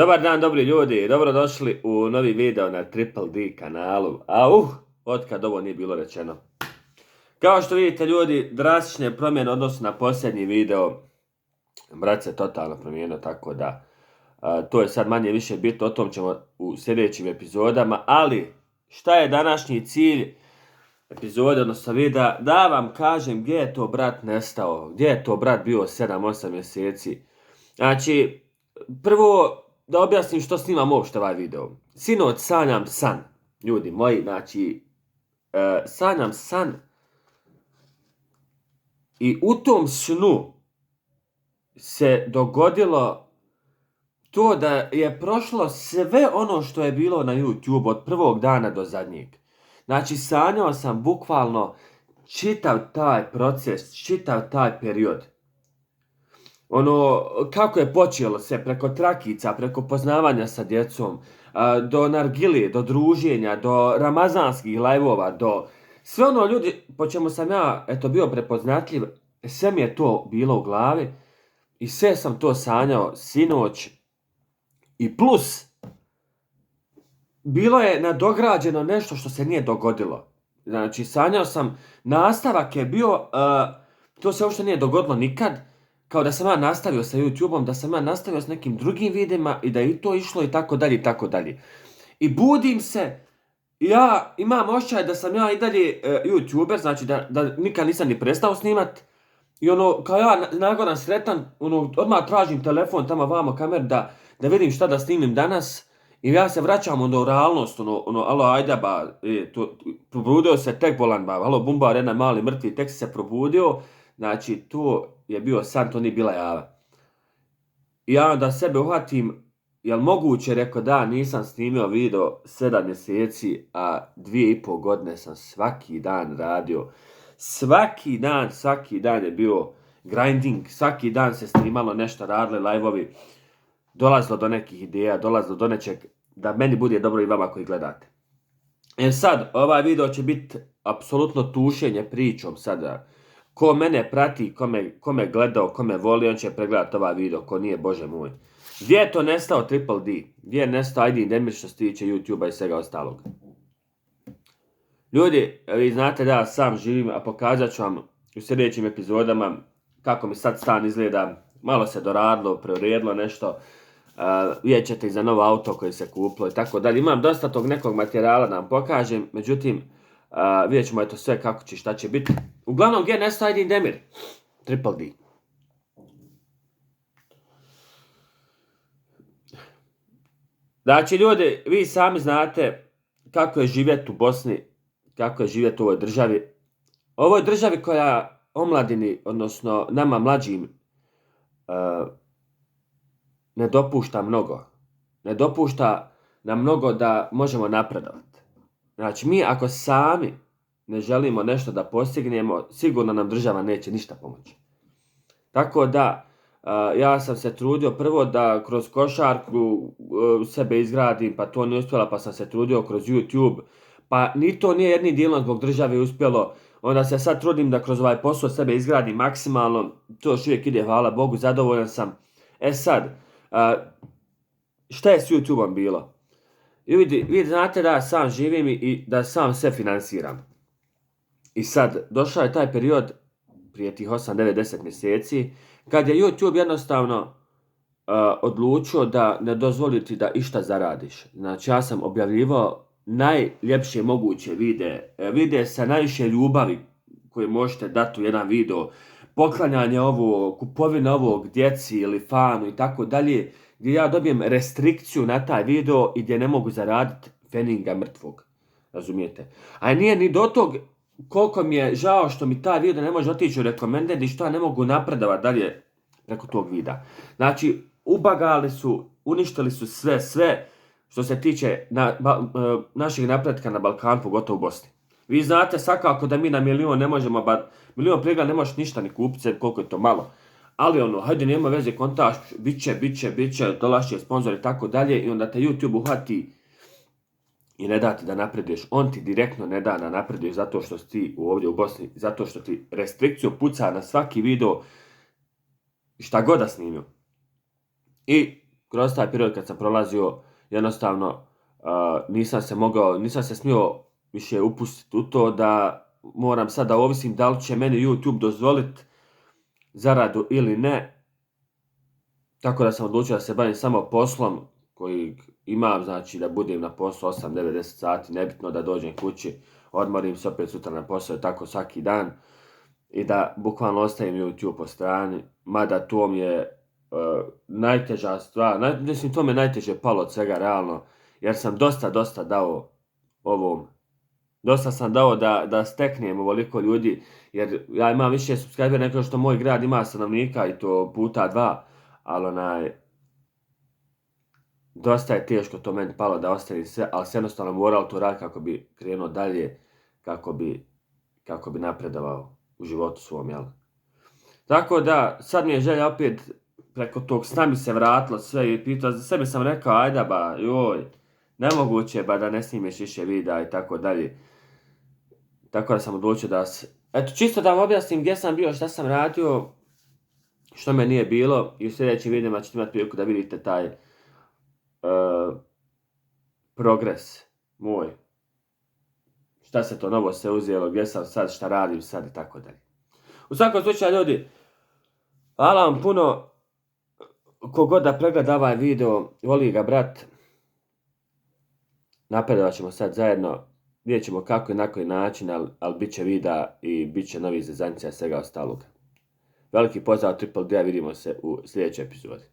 Dobar dan, dobri ljudi, dobrodošli u novi video na Triple D kanalu. Otkad ovo nije bilo rečeno. Kao što vidite ljudi, drastične promjene odnosno na posljednji video. Brat se totalno promijenio, tako da to je sad manje više bitno, o tom ćemo u sljedećim epizodama. Ali, šta je današnji cilj epizode, odnosno videa? Da vam kažem gdje je to brat nestao, gdje je to brat bio 7-8 mjeseci. Znači, prvo da objasnim što snimam uopšte ovaj video. Sinoć sanjam san, ljudi moji, znači, sanjam san i u tom snu se dogodilo to da je prošlo sve ono što je bilo na YouTube od prvog dana do zadnjeg. Znači, sanjao sam bukvalno čitav taj proces, čitav taj period. Ono, kako je počelo sve, preko trakica, preko poznavanja sa djecom, do nargile, do druženja, do ramazanskih lajvova, do sve ono ljudi po čemu sam ja bio prepoznatljiv, sve mi je to bilo u glavi i sve sam to sanjao sinoć i plus bilo je nadograđeno nešto što se nije dogodilo. Znači, sanjao sam, nastavak je bio, to se uopšte nije dogodilo nikad, kao da sam ja nastavio sa YouTube-om, da sam ja nastavio s nekim drugim videima i da je i to išlo i tako dalje i tako dalje. I budim se, ja imam osjećaj da sam ja i dalje YouTuber, znači da nikad nisam ni prestao snimat. I ono, kao ja nagodan sretan, odmah tražim telefon tamo vamo kamer da vidim šta da snimim danas. I ja se vraćam u realnost, alo ajde ba, probudio se tek bolan ba, alo bumbar, jedan mali mrtvi, tek se probudio. Znači, to je bio san, to nije bila java. I ja onda sebe uhvatim, jel moguće, rekao da, nisam snimio video 7 mjeseci, a 2,5 godine sam svaki dan radio. Svaki dan je bio grinding, svaki dan se snimalo nešto, radili live-ovi, dolazilo do nekih ideja, dolazilo do nečeg, da meni bude dobro i vama koji gledate. Sad, ovaj video će biti apsolutno tušenje pričom sada. Ko mene prati, ko me gledao, ko me voli, on će pregledati ovaj video, ko nije, bože moj. Gdje je to nestao Triple D? Gdje je nestao ID Demir što se tiče YouTube-a i svega ostalog? Ljudi, vi znate da ja sam živim, a pokazat ću vam u sljedećim epizodama kako mi sad stan izgleda. Malo se doradilo, preuredilo nešto. Vidjet ćete i za novo auto koje se kupilo i tako dalje. Imam dosta tog nekog materijala da vam pokažem, međutim, vidjet ćemo sve kako će, šta će biti. Uglavnom, gdje je nestao ID Demir? Triple D. Znači, ljudi, vi sami znate kako je živjeti u Bosni, kako je živjeti u ovoj državi. Ovoj državi koja omladini, odnosno nama mlađim, ne dopušta mnogo. Ne dopušta nam mnogo da možemo napredovati. Znači, mi ako sami ne želimo nešto da postignemo, sigurno nam država neće ništa pomoći. Tako da, ja sam se trudio prvo da kroz košarku sebe izgradim, pa to nije uspjela, pa sam se trudio kroz YouTube, pa ni to nije jednim dijelom zbog države uspjelo, onda se sad trudim da kroz ovaj posao sebe izgradim maksimalno, to još uvijek ide, hvala Bogu, zadovoljan sam. Sad, šta je s YouTube-om bilo? Vi znate da sam živim i da sam sve finansiram. I sad, došao je taj period, prije tih 8, 9, 10 mjeseci, kad je YouTube jednostavno odlučio da ne dozvoli ti da išta zaradiš. Znači, ja sam objavljivao najljepše moguće videe sa najviše ljubavi koje možete dati u jedan video, poklanjanje ovo, kupovina ovog djeci ili fanu i tako dalje, gdje ja dobijem restrikciju na taj video i gdje ne mogu zaraditi feninga mrtvog. Razumijete? A nije ni do tog koliko mi je žao što mi taj video ne može otići u rekomended i što ja ne mogu napredovati dalje preko tog videa. Znači, ubagali su, uništili su sve što se tiče našeg napretka na Balkanu, pogotovo u Bosni. Vi znate svakako da mi na milion ne možemo, milion pregleda ne možeš ništa ni kupiti, koliko je to malo. Ali hajde, nema veze, kontaš, bit će, dolašće sponzor i tako dalje i onda te YouTube uhvati i ne da ti da napreduješ. On ti direktno ne da da napreduješ zato što si ti ovdje u Bosni, zato što ti restrikciju puca na svaki video šta god da snimio. I kroz taj period kad sam prolazio, jednostavno nisam se smio više upustiti u to da moram sad da ovisim da li će meni YouTube dozvoliti zaradu ili ne. Tako da sam odlučio da se bavim samo poslom koji imam, znači da budem na poslu 8, 9, 10 sati, nebitno da dođem kući, odmorim se opet sutra na posao i tako svaki dan. I da bukvalno ostavim YouTube po strani, mada to mi je najteža stvar, mislim to mi je najteže palo od svega realno, jer sam dosta dao ovom, dosta sam dao da steknem ovoliko ljudi, jer ja imam više subscribera nego što moj grad ima stanovnika i to puta 2, ali dosta je teško to meni palo da ostavim sve, ali se jednostavno moralo to raditi kako bi krenuo dalje, kako bi napredovao u životu svom, jel? Tako da, sad mi je želja opet preko tog sna mi se vratilo sve i pitao, za sebe sam rekao, ajde ba, joj, nemoguće ba da ne snimeš više videa i tako dalje. Tako da sam odlučio da se... Eto, čisto da vam objasnim gdje sam bio, šta sam radio, što me nije bilo i u sljedećim videima ćete imati priliku da vidite taj progres moj. Šta se to novo se uzelo, gdje sam sad, šta radim sad i tako dalje. U svakom slučaju, ljudi, hvala vam puno, kogod da pregleda ovaj video, voli ga brat, napredovat ćemo sad zajedno, vidjet ćemo kako i na koji način, ali bit će videa i bit će novi zezancija svega ostalog. Veliki pozdrav Triple D, vidimo se u sljedećoj epizodi.